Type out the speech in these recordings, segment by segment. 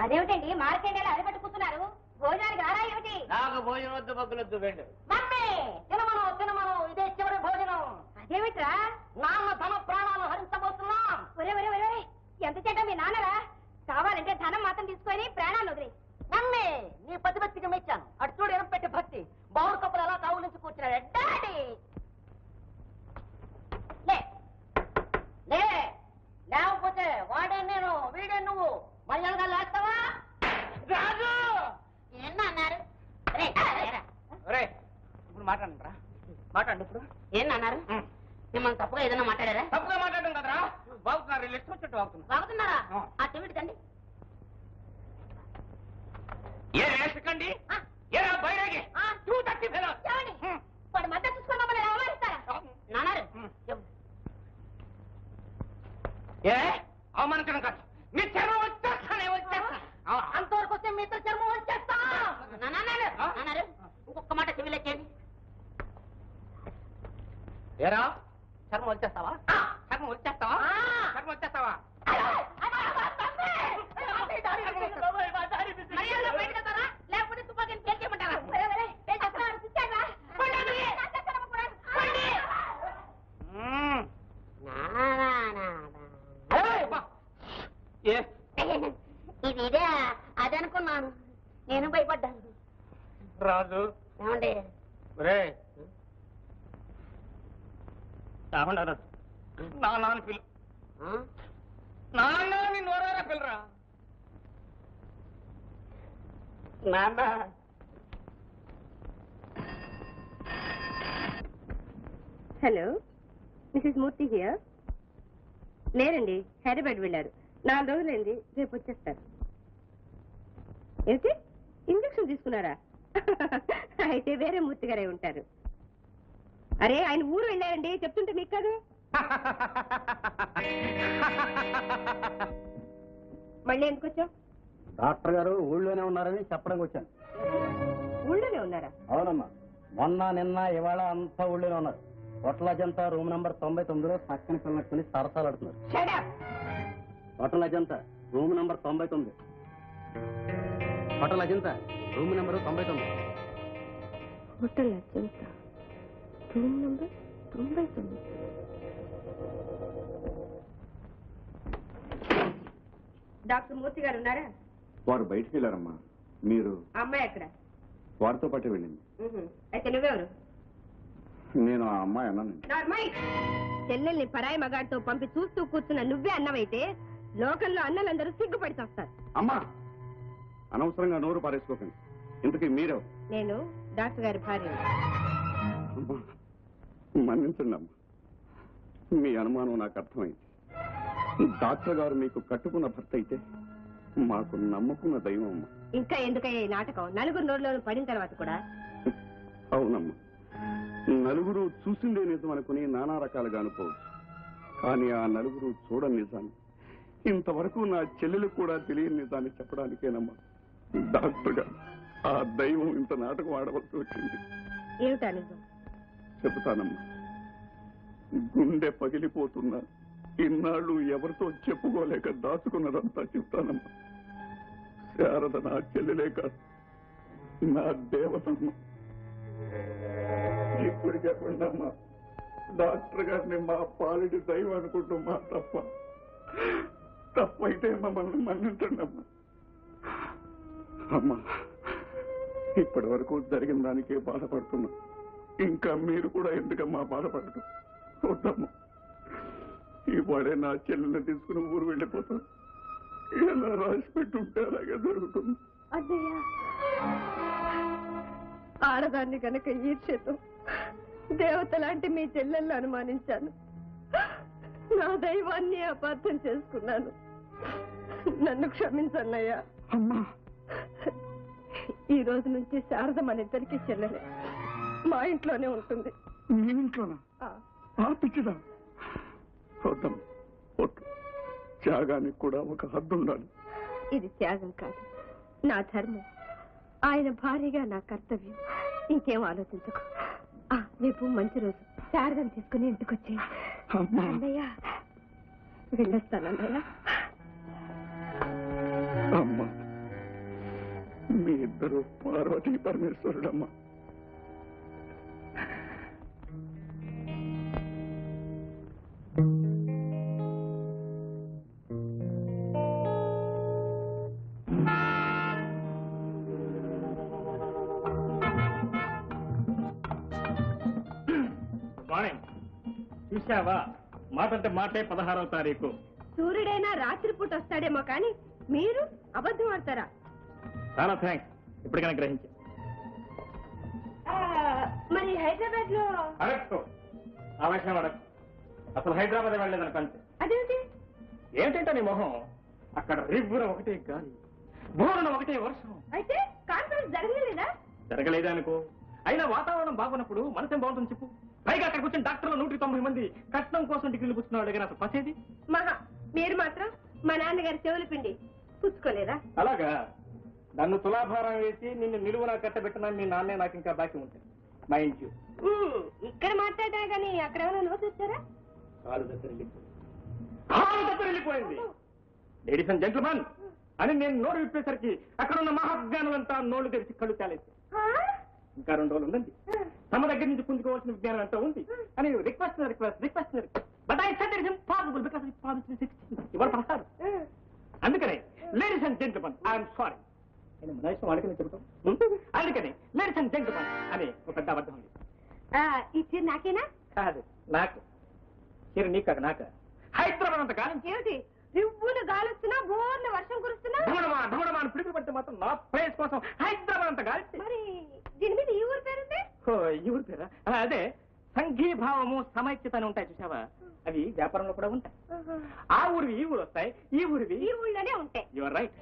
అదేమిటండి మార్కెండేలా అరపట్టు కూర్చున్నారు? భోజనానికి రారా ఏమిటి? నాకు భోజనం వద్దు, బగ్గులొద్దు, వెండు. మమ్మీ తినమను తినమను, ఇదే చివరి భోజనం. అదేమిట్రా? నాన్న తమ ప్రాణాలు హరించబోతున్నాం. ఒరే ఒరే ఒరే, ఎంత చెడ్డ మీ నాన్నరా! కావాలంటే ధనం మాత్రం తీసుకొని ప్రాణాలు వదిలే. మమ్మీ నీ పతిభక్తికి మెచ్చాను. అటు చూడు ఎనం పెట్టే భక్తి. బావుడు కప్పులు ఎలా తావు నుంచి కూర్చున్నాడు. డాడీ లేకపోతే వాడే నేను, వీడే నువ్వు. మర్యాదగా లేస్తావా? రాజు ఏమన్నా అన్నారు? ఇప్పుడు మాట్లాడండి, మాట్లాడండి. ఇప్పుడు ఏమన్నారు? మిమ్మల్ని తప్పుగా ఏదైనా మాట్లాడారా? తప్పుగా మాట్లాడడం కదరా, బాగుతున్నారు. ఇష్టం వచ్చినట్టు బాగుతున్నారా? ఆ చెవిటిదండి. ఏ రేసకండి, ఏ బయరాగి 230 ఫెలో వాడు మధ్య చూసుకుని మమ్మల్ని అవమానిస్తారా? నాన్నారు ఏ అవమానించడం కాదు, మీ చర్మం వచ్చేస్తానే అంతవరకు వస్తే మీతో చర్మం వచ్చేస్తా. నాన్నారు ఇంకొక మాట చెవిలేకేయండి. ఏరా చర్మం వచ్చేస్తావా? చర్మం వచ్చేస్తావా? చర్మం వచ్చేస్తావా? లేకపోతే తుపాకీని పేల్చేయమంటారా? ఇది ఇదే అదనుకున్నాను. నేను భయపడ్డాను. రాజు ఏమండి నాన్న పిలు, నాన్న నిన్ను వరారా పిల్లరా. నాన్న హలో, మిసెస్ మూర్తి హియర్. లేరండి, హైదరాబాద్ వెళ్ళారు. 4 రోజులైంది, రేపు వచ్చేస్తారు. ఏంటి, ఇంజక్షన్ తీసుకున్నారా? అయితే వేరే మూర్తి గారే ఉంటారు. అరే ఆయన ఊరు వెళ్ళారండి, చెప్తుంటే మీకు కాదు. మళ్ళీ ఎందుకు వచ్చావు? డాక్టర్ గారు ఊళ్ళోనే ఉన్నారని చెప్పడానికి వచ్చాను. ఊళ్ళోనే ఉన్నారా? అవునమ్మా, మొన్న నిన్న ఇవాళ అంతా ఊళ్ళోనే ఉన్నారు. హోటల్ అజంతా రూమ్ నంబర్ 99లో పక్కన పిల్లట్టుకుని సరసాలాడుతున్నారు. Hotel Ajanta room number 99. Hotel Ajanta room number 99. Hotel Ajanta room number 99. Doctor Murthy garu ఉన్నారా? వారు బయటికి వెళ్ళారమ్మా. మీరు? అమ్మాయి ఎక్కడ? వారితో పాటే వెళ్ళింది. అయితే నువ్వెవరు? నేను ఆ అమ్మాయి అన్నాను. చెల్లెల్ని పరాయి మగాడితో పంపి చూస్తూ కూర్చున్న నువ్వే అన్నవైతే లోకంలో అన్నలందరూ సిగ్గుపడి వస్తారు. అమ్మా అనవసరంగా నోరు పారేసుకోకండి. ఇంతకీ మీరెవరు? నేను డాక్టర్ గారి భార్య. మన్నించండి అమ్మా, మీ అనుమానం నాకు అర్థమైంది. డాక్టర్ గారు మీకు కట్టుకున్న భర్త అయితే మాకు నమ్ముకున్న దైవం అమ్మా. ఇంకా ఎందుకయ్యా ఈ నాటకం? నలుగురు నోరులో పడిన తర్వాత కూడా. అవునమ్మా, నలుగురు చూసిందే నిజం అనుకుని నానా రకాలుగా అనుకోవచ్చు. కానీ ఆ నలుగురు చూడని నిజాన్ని, ఇంతవరకు నా చెల్లెలు కూడా తెలియని నిజాన్ని చెప్పడానికేనమ్మా డాక్టర్ గారు ఆ దైవం ఇంత నాటకం ఆడవలసి వచ్చింది. ఏమిటా నిజం? చెబుతానమ్మా. గుండె పగిలిపోతున్నా ఇన్నాళ్ళు ఎవరితో చెప్పుకోలేక దాచుకున్నదంతా చెప్తానమ్మా. శారద నా చెల్లెలే కాదు, నా దేవతమ్మ. ఇప్పుడు చెప్పండి అమ్మా, డాక్టర్ గారిని మా పాలిటి దైవం అనుకుంటాం. మా తప్పైతే మమ్మల్ని మన్నించండి అమ్మా. అమ్మా ఇప్పటి వరకు జరిగిన దానికే బాధపడుతున్నా, ఇంకా మీరు కూడా ఎందుకమ్మా బాధపడటం? చూద్దాము, ఇవాడే నా చెల్లెల్ని తీసుకుని ఊరు వెళ్ళిపోతాను. ఎలా రాసి పెట్టుంటే అలాగే జరుగుతుంది. ఆడదాన్ని కనుక ఈర్ష్యతో దేవత లాంటి మీ చెల్లెల్ని అనుమానించాను. నా దైవాన్ని అపార్థం చేసుకున్నాను. నన్ను క్షమించన్నయ్యా. అమ్మా, ఈ రోజు నుంచి శారద మన ఇద్దరికి చెల్లెలే, మా ఇంట్లోనే ఉంటుంది. మీ ఇంట్లోనా? పిచ్చిదా? చూద్దాం, త్యాగానికి కూడా ఒక హద్దు ఉండాలి. ఇది త్యాగం కాదు, నా ధర్మం. ఆయన భార్యగా నా కర్తవ్యం. ఇంకేం ఆలోచించకు. రేపు మంచి రోజు, శారదను తీసుకుని ఇంటికి వచ్చే. అన్నయ్య వెళ్ళొస్తానన్నయ్య. అమ్మా మీ ఇద్దరు పార్వతీ పరమేశ్వరుడమ్మా. చూసావా, మాటంటే మాటే 16వ తారీఖు. సూర్యుడైనా రాత్రిపూట వస్తాడేమో కానీ మీరు అబద్ధం ఆడతారా? చాలా థ్యాంక్స్, ఇప్పటికైనా గ్రహించా. మరి హైదరాబాద్ లో అడగచ్చు, ఆ విషయం అడగచ్చు. అసలు హైదరాబాద్ వెళ్ళలేదని కంటే. అదేంటి? ఏమిటంటే నీ మొహం, అక్కడ రివ్వున ఒకటే గాలి, బోరున ఒకటే వర్షం. అయితే కాన్ఫరెన్స్ జరగలేదా? జరగలేదా అనుకో, అయినా వాతావరణం బాగున్నప్పుడు మనసేం బాగుంటుంది చెప్పు. పైగా అక్కడికి వచ్చిన డాక్టర్లు 190 మంది కట్నం కోసం డిగ్రీలు పుచ్చుకున్నాడు కానీ అసలు పసేది. మహా మీరు మాత్రం మా నాన్నగారి చెవులు పిండి పుచ్చుకోలేదా? అలాగా, నన్ను తులాభారం వేసి నిన్ను నిలువునా కట్టబెట్టిన మీ నాన్నే నాకు ఇంకా బాకీ ఉంటుంది. Mind you. ఇక్కడ మాట్లాడా గానీ అక్కడ ఏమైనా నోట్ వచ్చారా? కాలు దగ్గర వెళ్ళిపోయింది. లేడీస్ అండ్ జెంట్లమెన్ అని నేను నోరు విప్పేసరికి అక్కడ ఉన్న మహాజ్ఞానులంతా నోళ్లు తెరిచి కళ్ళు చాలేసి, ఇంకా 2 రోజులు ఉందండి, తమ దగ్గర నుంచి పుంజుకోవాల్సిన విజ్ఞానం అంతా ఉంది అని request but I said it's impossible because it promised 16 ఇవాళ 16. అందుకనే ladies and gentlemen I'm sorry, నేను మనిషి వాడికి చెబుతాం. అందుకని లేడీస్ అండ్ జెంట్లమెన్ అని ఒక పెద్ద అబద్ధం ఉంది. ఈ చీర నాకేనా? కాదు, నాకు. చీర నీకు కాక నాక. హైదరాబాద్ అంత కాలం ఏమిటి రివ్వులు గాలుస్తున్నా, బోర్లు వర్షం కురుస్తున్నా, ఢమడమాను పిడుగులు పడితే మాత్రం నా ప్లేస్ కోసం హైదరాబాద్ అంత గాలి. మరి దీని మీద ఈ ఊరు పేరుంది? ఈ ఊరి పేరా? అదే సంఘీభావము సమైక్యత అని ఉంటాయి చూసావా, అవి వ్యాపారంలో కూడా ఉంటాయి. ఆ ఊరివి ఈ ఊరు వస్తాయి, ఈ ఊరివి ఈ ఊళ్ళోనే ఉంటాయి. Your right.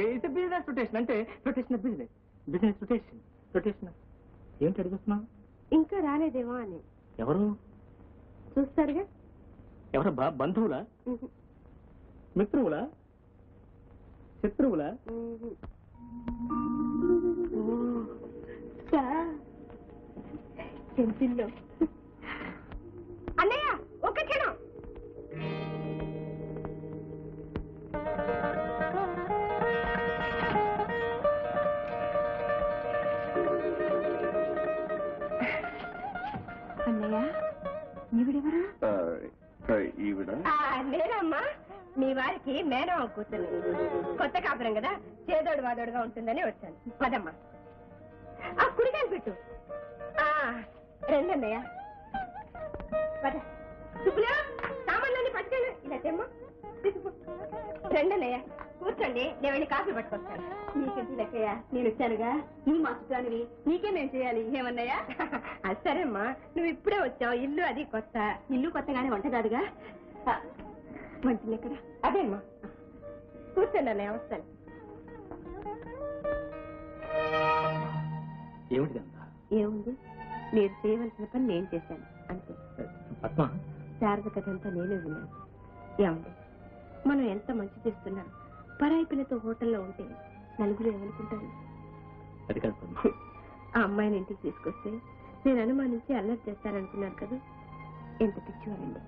It's business rotation, అంటే రొటేషన్ బిజినెస్ రొటేషన్. ఏంటి అడుగుతున్నావు? ఇంకా రాలేదేమో అని. ఎవరు చూస్తారుగా. ఎవరబ్బా? బంధువులా, మిత్రువులా, శత్రువులా? చెంపిల్లో. అన్నయ్య ఒక్క క్షణం. అన్నయ్య ఈవిడెవరు? ఈవిడ లేదమ్మా, మీ వారికి మేనమామ కూతురు. కొత్త కాపురం కదా, చేదోడు వాదోడుగా ఉంటుందని వచ్చాను. పదమ్మా. ఆ కుడికాయలు పెట్టు. రెండన్నయ్య. సుబ్బులు, సామాన్లన్నీ పట్టుకెళ్ళు. ఇలా తెమ్మా, రెండన్నయ్య. కూర్చోండి, నేను వెళ్ళి కాఫీ పట్టుకొస్తాను. నీకేంటి లెక్కయ్య, నేను వచ్చానుగా, నీ మాస్టానివి, నీకే మేము చేయాలి. ఏమన్నాయా? సరేమ్మా, నువ్వు ఇప్పుడే వచ్చావు, ఇల్లు అది కొత్త. ఇల్లు కొత్తగానే వంట కాదుగా. మంచిది ఎక్కడ? అదేమ్మా, కూర్చోండి అన్నయ్య, వస్తాను. ఏముంది, మీరు చేయవలసిన పని నేను చేశాను అంతే. శారద కథంతా నేనే విన్నాను. ఏమండి, మనం ఎంత మంచి చేస్తున్నా పరాయి పిల్లతో హోటల్లో ఉంటే నలుగురు ఏమనుకుంటారు? ఆ అమ్మాయిని ఇంటికి తీసుకొస్తే నేను అనుమానించి అల్లరి చేస్తాననుకున్నాను కదా. ఎంత పిచ్చివారండి.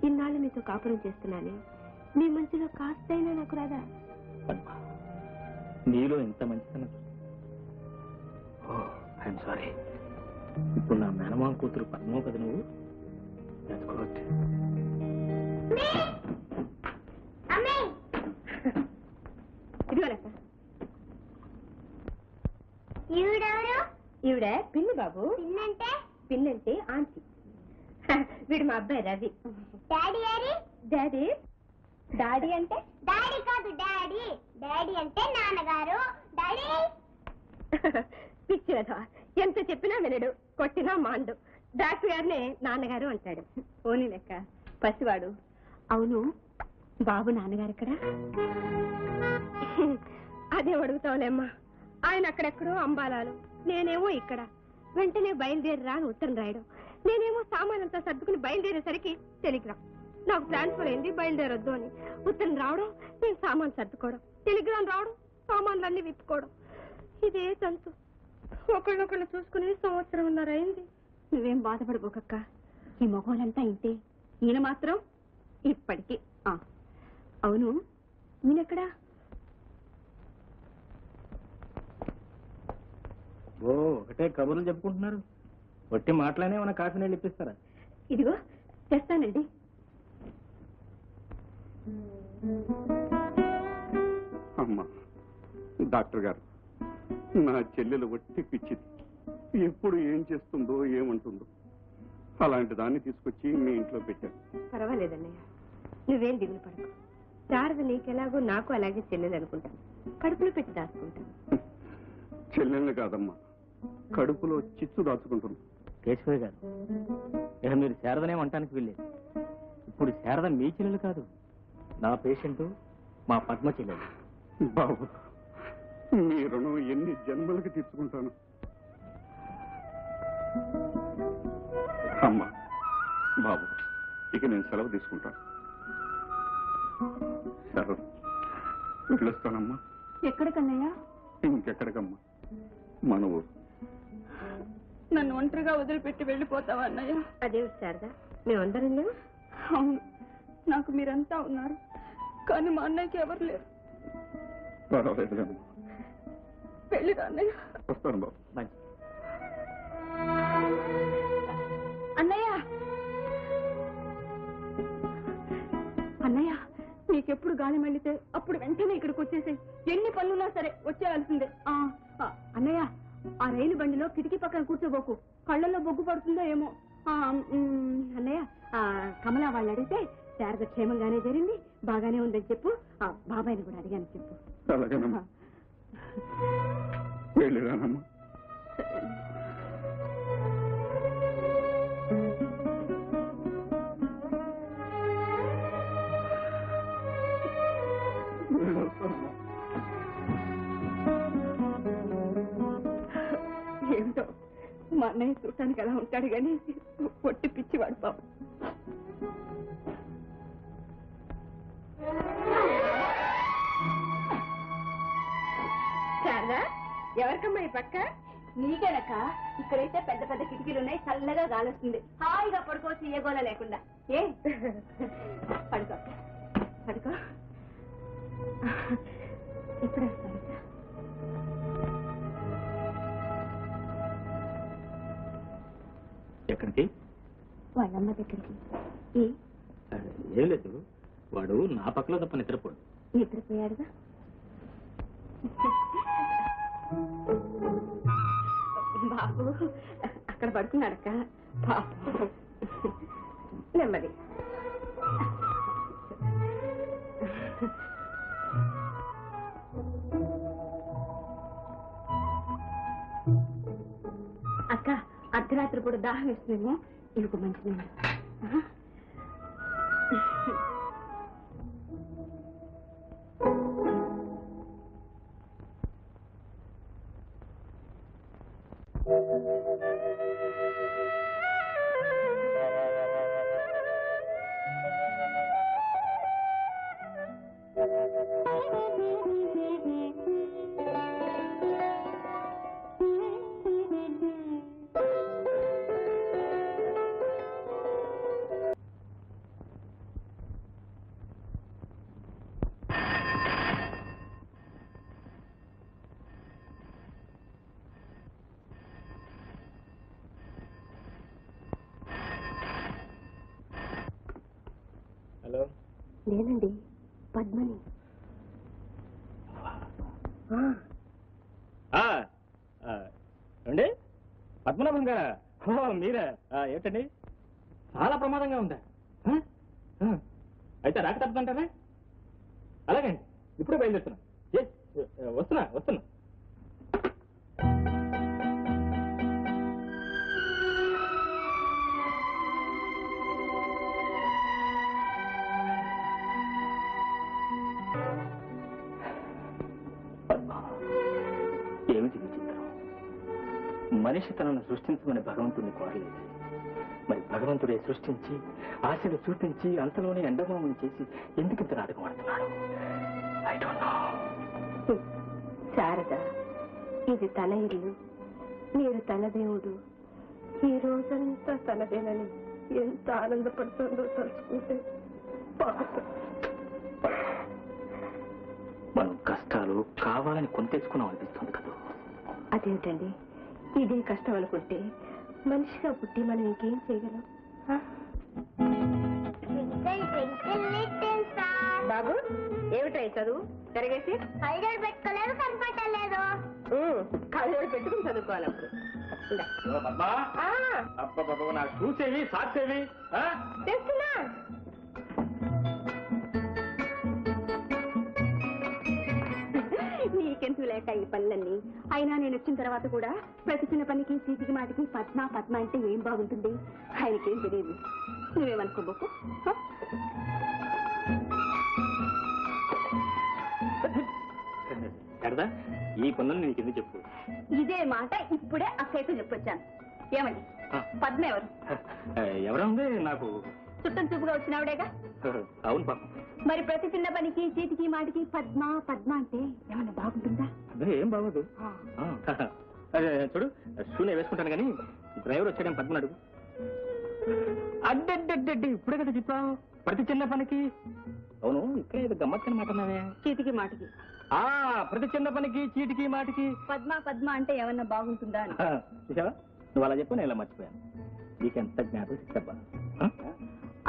ఇన్నాళ్ళు మీతో కాపురం చేస్తున్నానే, మీ మంచిలో కాస్తైనా నాకు రాదా? నీలో ఎంత మంచితనం. I'm sorry. ఇప్పుడు నా మేనమామ కూతురు పద్మో కదా నువ్వు. ఇదిగోనక్క. ఈవిడ పిన్ని బాబు. పిన్నంటే ఆంటీ. వీడు మా అబ్బాయి రవి. డాడీ డాడీ అంటే డాడీ కాదు, డాడీ. డాడీ అంటే నాన్నగారు. డాడీ. పిచ్చిదా, ఎంత చెప్పినా వినడు, కొట్టినా మాండు. డాక్టర్ గారినే నాన్నగారు అంటాడు. ఓని లెక్క పసివాడు. అవును, బాబు నాన్నగారు ఎక్కడ? అదే అడుగుతావులేమ్మా. ఆయన అక్కడెక్కడో అంబాలాలు, నేనేమో ఇక్కడ. వెంటనే బయలుదేరిరా అని ఉత్తరం రాయడం, నేనేమో సామానంతా సర్దుకుని బయలుదేరేసరికి టెలిగ్రామ్. నాకు ట్రాన్స్ఫర్ అయింది, బయలుదేరొద్దు అని. ఉత్తరం రావడం, నేను సామాన్ సర్దుకోవడం. టెలిగ్రామ్ రావడం, సామాన్లన్నీ విప్పుకోవడం. ఇదే తంతు. ఒకళ్ళొకళ్ళు చూసుకుని 1.5 సంవత్సరం అయింది. నువ్వేం బాధపడిపోకక్క, ఈ మొగోళ్ళంతా ఇంతే. ఈయన మాత్రం ఇప్పటికీ. అవును, ఈయనెక్కడా? ఓ ఒకటే కబుర్లు చెప్పుకుంటున్నారు. వట్టి మాటలనే మన కాఫీ నీళ్ళు ఇప్పిస్తారా? ఇదిగో తెస్తానండి. అమ్మా, డాక్టర్ గారు, నా చెల్లెలు వట్టి పిచ్చిది. ఎప్పుడు ఏం చేస్తుందో ఏమంటుందో అలాంటి దాన్ని తీసుకొచ్చి మీ ఇంట్లో పెట్టాను. పర్వాలేదన్నయ్య, నువ్వేం దిగులు పడకు. శారద నీకెలాగో నాకు అలాగే చెల్లెలు అనుకుంటాను. కడుపులో పెట్టి దాచుకుంటాను. చెల్లెల్ని కాదమ్మా, కడుపులో చిచ్చు దాచుకుంటున్నా. కేశవయ్య గారు, ఇక మీరు శారదనే వంటానికి వెళ్ళేది. ఇప్పుడు శారద మీ చెల్లెలు కాదు, నా పేషెంట్, మా పద్మ చెల్లెలు. బాబు, మీ రుణం ఎన్ని జన్మలకి తీర్చుకుంటాను. అమ్మా, బాబు, ఇక నేను సెలవు తీసుకుంటాను. సరే, వెళ్ళొస్తానమ్మా. ఎక్కడికన్నయ్యా? ఇంకెక్కడికమ్మా, మన ఊరు. నన్ను ఒంటరిగా వదిలిపెట్టి వెళ్ళిపోతావా అన్నయ్య? అదేమిటి శారద, మేమందరం లేవు? అవును, నాకు మీరంతా ఉన్నారు, కానీ మా అన్నయ్యకి ఎవరు లేరు. పర్వాలేదులేమ్మా, వెళ్ళిరా అన్నయ్య. వస్తాను బాబు. మంచి అన్నయ్య, అన్నయ్య, నీకెప్పుడు గాలి మళ్ళితే అప్పుడు వెంటనే ఇక్కడికి వచ్చేసాయి. ఎన్ని పనులున్నా సరే వచ్చేయాల్సిందే. అన్నయ్య, ఆ రైలు బండిలో కిటికీ పక్కన కూర్చోబోకు, కళ్ళల్లో బొగ్గు పడుతుందో ఏమో. అన్నయ్య, కమలా వాళ్ళు అడిగితే శారద క్షేమంగానే జరిగింది, బాగానే ఉందని చెప్పు. బాబాయ్ని కూడా అడిగాను చెప్పు. అలాగేనమ్మా, వెళ్ళిరానమ్మా. ఏమిటో మా అన్నయ్య చూడటానికి అలా ఉంటాడు కానీ పొట్టి పిచ్చివాడు పాప. శారదా, ఎవరికమ్మా ఈ పక్క? నీకేనక్క. ఇక్కడైతే పెద్ద పెద్ద కిటికీలు ఉన్నాయి, చల్లగా గాలి వస్తుంది, హాయిగా పడుకోవచ్చు, ఏ గోళ లేకుండా. ఏ పడుకో పడుకో. ఇప్పుడే ఎక్కడికి? వాళ్ళమ్మ దగ్గరికి. ఏం లేదు, వాడు నా పక్కలో తప్ప నిద్రపోడు. నిద్రపోయాడుగా. బాబు అక్కడ పడుకున్నాడక్క, పాపం. నెమ్మది. అక్క, అర్ధరాత్రి కూడా దాహం వేస్తుందేమో, ఇంకో మంచి. హలో, నేనండి, పద్మని. అండి, పద్మనాభం గారా? మీరా? ఏంటండి, చాలా ప్రమాదంగా ఉందా? అయితే రాక తప్పదంటారా? అలాగండి, ఇప్పుడే బయలుదేరుతున్నా. వస్తున్నా వస్తున్నా. ఏమిటి విచిత్రం, మనిషి తనను సృష్టించమని భగవంతుడిని కోరలేదు. మరి భగవంతుడే సృష్టించి ఆశలు చూపించి అంతలోనే ఎండమామని చేసి ఎందుకింత నాటకం ఆడుతున్నాడు? I don't know. శారద, ఇది తన ఇల్లు, మీరు తన దేవుడు. ఈ రోజంతా తనదేనని ఎంత ఆనందపడుతుందో తలుచుకుంటే. మనం కష్టాలు కావాలని కొని తెచ్చుకున్నాం అనిపిస్తుంది కదా. అదేంటండి, ఇదే కష్టం అనుకుంటే మనిషిగా పుట్టి మనం ఇంకేం చేయగలం? ఆ? బాబు ఏమిటా చదువు తిరగేసి హైడర్ పెట్టుకోలేదు కనపడలేదు. కళ్ళజోడు పెట్టుకుని చదువుకోవాలప్పుడు. ఇందా. పద్మా ఆ, అబ్బబ్బబ్బ, నా షూస్ ఏవి సాక్స్ ఏవి? తెస్తున్నా. నీకెందుకు లేక ఈ పనులన్నీ? అయినా నేను వచ్చిన తర్వాత కూడా ప్రతి చిన్న పనికి చీటికి మాటికి పద్మ పద్మ అంటే ఏం బాగుంటుంది? ఆయనకేం తెలియదు. నువ్వేమనుకోబోకు. శారదా, ఈ పనులు నీకు ఎందుకు చెప్పు? ఇదే మాట ఇప్పుడే అక్కయ్యతో చెప్పొచ్చాను. ఏమండి పద్మ ఎవరు? ఎవరా ఉంది నాకు చుట్టం చూపుగా వచ్చినావిడేగా. అవును పాపం. మరి ప్రతి చిన్న పనికి చీటికి మాటికి పద్మ పద్మ అంటే ఏమన్నా బాగుంటుందా? అదే ఏం బాగోదు. చూడు, షూనే వేసుకుంటాను కానీ డ్రైవర్ వచ్చాడని పద్మని అడుగు. అడ్డడ్డడ్డడ్డి ఇప్పుడే కదా చెప్పావు, ప్రతి చిన్న పనికి. అవును, ఇక్కడ ఏదో గమ్మత్తని మాట అన్నావే. చీటికి మాటికి ప్రతి చిన్న పనికి చీటికి మాటికి పద్మ పద్మ అంటే ఏమన్నా బాగుంటుందా అని. చూసావా, నువ్వు అలా చెప్పు, నేను ఇలా మర్చిపోయాను. నీకెంత జ్ఞాపకం చెప్పా.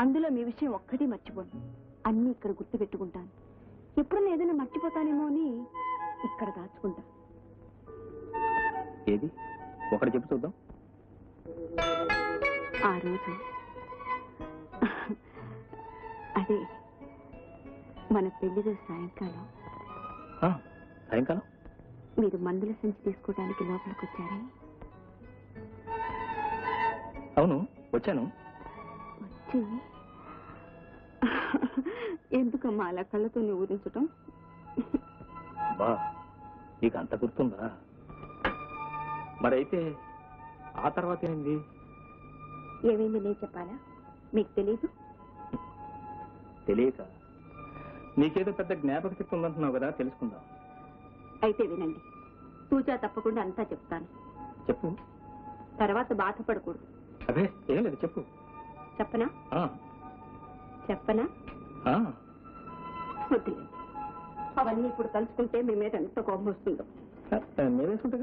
అందులో మీ విషయం ఒక్కటి మర్చిపోను. అన్ని ఇక్కడ గుర్తు పెట్టుకుంటాను. ఎప్పుడన్నా ఏదైనా మర్చిపోతానేమో అని ఇక్కడ దాచుకుంటా. ఏది ఒకటి చెప్పు చూద్దాం. ఆ రోజు అదే మన పెళ్లి రోజు సాయంకాలం సాయంకాలం మీరు మందుల సంచి తీసుకోవడానికి లోపలికి వచ్చారే. అవును, వచ్చాను. వచ్చి ఎందుకమ్మా అలా కళ్ళతో ఊరించటం? బా, నీకు అంత గుర్తుందా? మరైతే ఆ తర్వాత ఏంది? ఏమైంది నేను చెప్పాలా? మీకు తెలీదు? తెలియక నీకేదో పెద్ద జ్ఞాపక శక్తి ఉందంటున్నావు కదా, తెలుసుకుందాం. అయితే వినండి, తూచా తప్పకుండా అంతా చెప్తాను. చెప్పు. తర్వాత బాధపడకూడదు. అదే ఏం లేదు, చెప్పు. చెప్పనా? చెప్పనా? వద్దులేండి, అవన్నీ ఇప్పుడు తలుచుకుంటే మీ మీద ఎంత కోపం వస్తుందో. నేనేసుకుంటా.